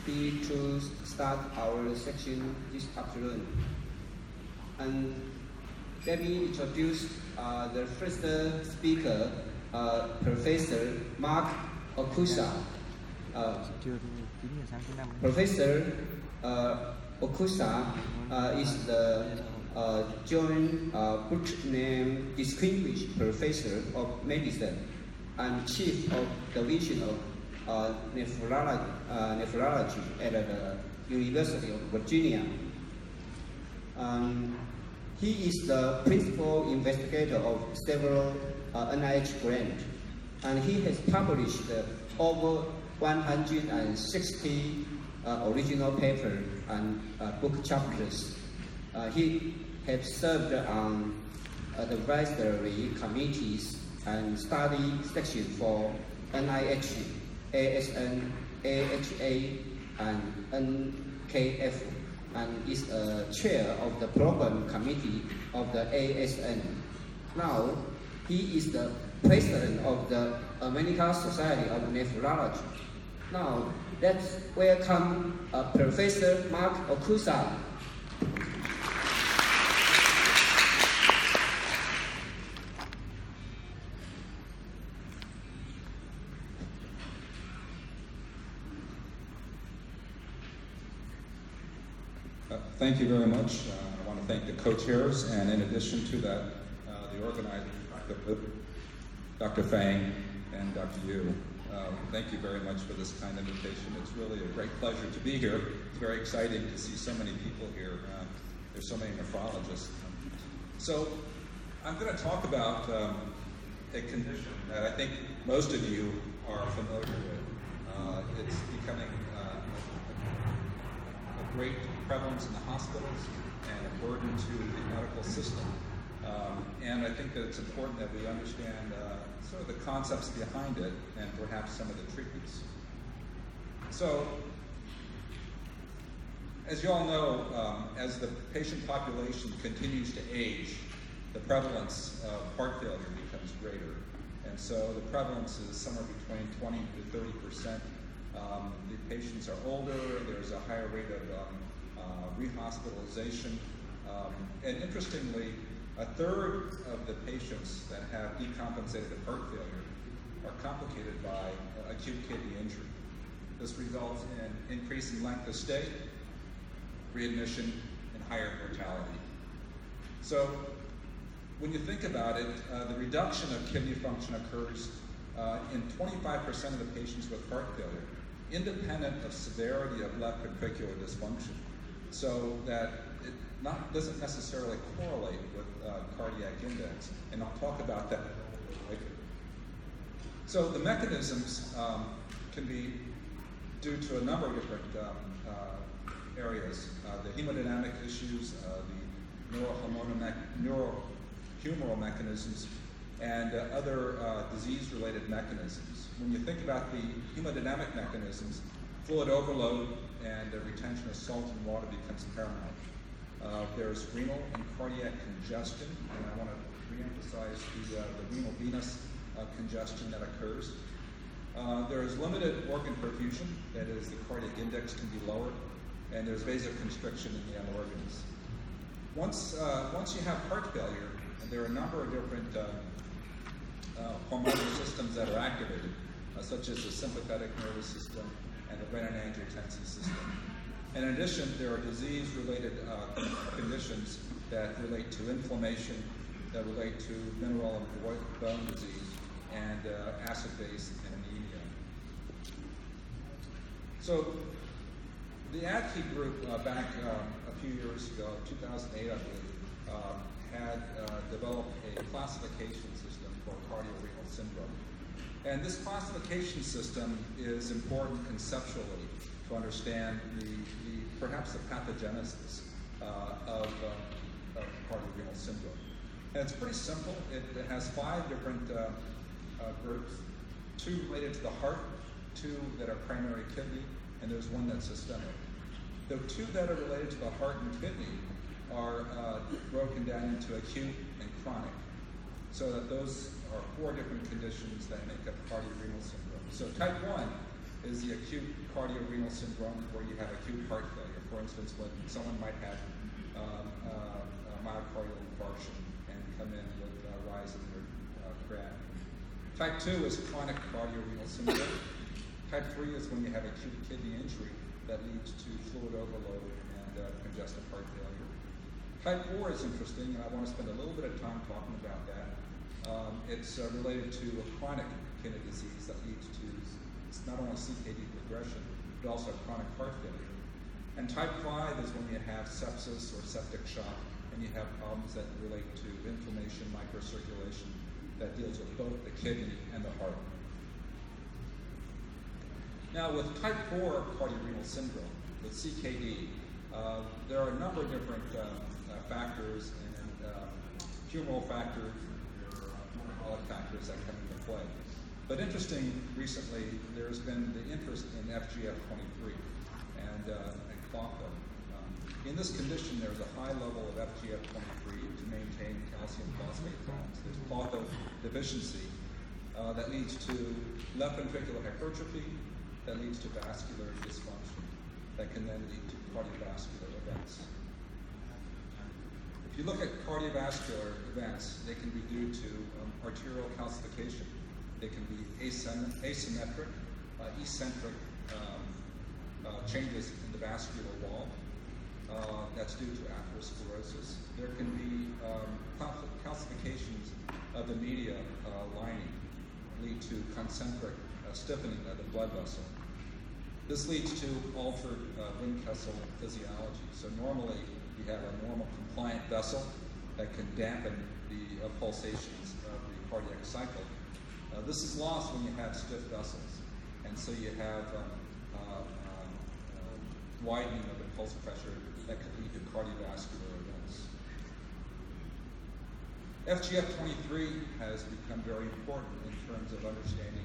to start our section this afternoon. And let me introduce the first speaker, Professor Mark Okusa. Professor Okusa is the John Putnam Distinguished Professor of Medicine and Chief of Division of Nephrology at the University of Virginia. He is the principal investigator of several NIH grants, and he has published over 160 original papers and book chapters. He has served on advisory committees and study section for NIH, ASN, AHA, and NKF, and is a chair of the program committee of the ASN. Now, he is the president of the American Society of Nephrology. Now, let's welcome Professor Mark Okusa. Thank you very much. I want to thank the co-chairs, and in addition to that, the organizers, Dr. Fang and Dr. Yu. Thank you very much for this kind invitation. It's really a great pleasure to be here. It's very exciting to see so many people here. There's so many nephrologists. So I'm going to talk about a condition that I think most of you are familiar with. It's becoming a great prevalence in the hospitals and a burden to the medical system. And I think that it's important that we understand sort of the concepts behind it and perhaps some of the treatments. So, as you all know, as the patient population continues to age, the prevalence of heart failure becomes greater. And so the prevalence is somewhere between 20 to 30%. The patients are older, there's a higher rate of rehospitalization. And interestingly, a third of the patients that have decompensated heart failure are complicated by acute kidney injury. This results in increasing length of stay, readmission, and higher mortality. So when you think about it, the reduction of kidney function occurs in 25% of the patients with heart failure, independent of severity of left ventricular dysfunction. So that it doesn't necessarily correlate with cardiac index, and I'll talk about that later. So the mechanisms can be due to a number of different areas. The hemodynamic issues, the neurohumoral mechanisms, and other disease-related mechanisms. When you think about the hemodynamic mechanisms, fluid overload and retention of salt and water becomes paramount. There's renal and cardiac congestion, and I want to reemphasize the renal venous congestion that occurs. There is limited organ perfusion, that is, the cardiac index can be lowered, and there's vasoconstriction in the end organs. Once you have heart failure, there are a number of different hormonal systems that are activated, such as the sympathetic nervous system and the renin-angiotensin system. And in addition, there are disease-related conditions that relate to inflammation, that relate to mineral and bone disease, and acid base and anemia. So the ADKI group back a few years ago, 2008 I believe, had developed a classification system for cardiorenal syndrome. And this classification system is important conceptually to understand perhaps the pathogenesis of cardiorenal syndrome. And it's pretty simple. It has 5 different groups, 2 related to the heart, 2 that are primary kidney, and there's 1 that's systemic. The 2 that are related to the heart and kidney are broken down into acute and chronic. So that those are 4 different conditions that make up cardiorenal syndrome. So type 1 is the acute cardiorenal syndrome, where you have acute heart failure. For instance, when someone might have myocardial infarction and come in with a rise in their creatinine. Type 2 is chronic cardiorenal syndrome. Type 3 is when you have acute kidney injury that leads to fluid overload and congestive heart failure. Type 4 is interesting, and I want to spend a little bit of time talking about that. It's related to a chronic kidney disease that leads to not only CKD progression, but also chronic heart failure. And type 5 is when you have sepsis or septic shock, and you have problems that relate to inflammation, microcirculation, that deals with both the kidney and the heart. Now, with type 4 cardiorenal syndrome, with CKD, there are a number of different factors and humoral factors, metabolic factors that come into play. But interesting, recently, there's been the interest in FGF23 and clotho. In this condition, there's a high level of FGF23 to maintain calcium phosphate bonds. There's clotho deficiency that leads to left ventricular hypertrophy, that leads to vascular dysfunction, that can then lead to cardiovascular events. If you look at cardiovascular events, they can be due to arterial calcification. They can be asymmetric, eccentric changes in the vascular wall. That's due to atherosclerosis. There can be calcifications of the media lining, lead to concentric stiffening of the blood vessel. This leads to altered Windkessel physiology. So normally you have a normal compliant vessel that can dampen the pulsations of the cardiac cycle. This is lost when you have stiff vessels, and so you have widening of the pulse pressure that could lead to cardiovascular events. FGF23 has become very important in terms of understanding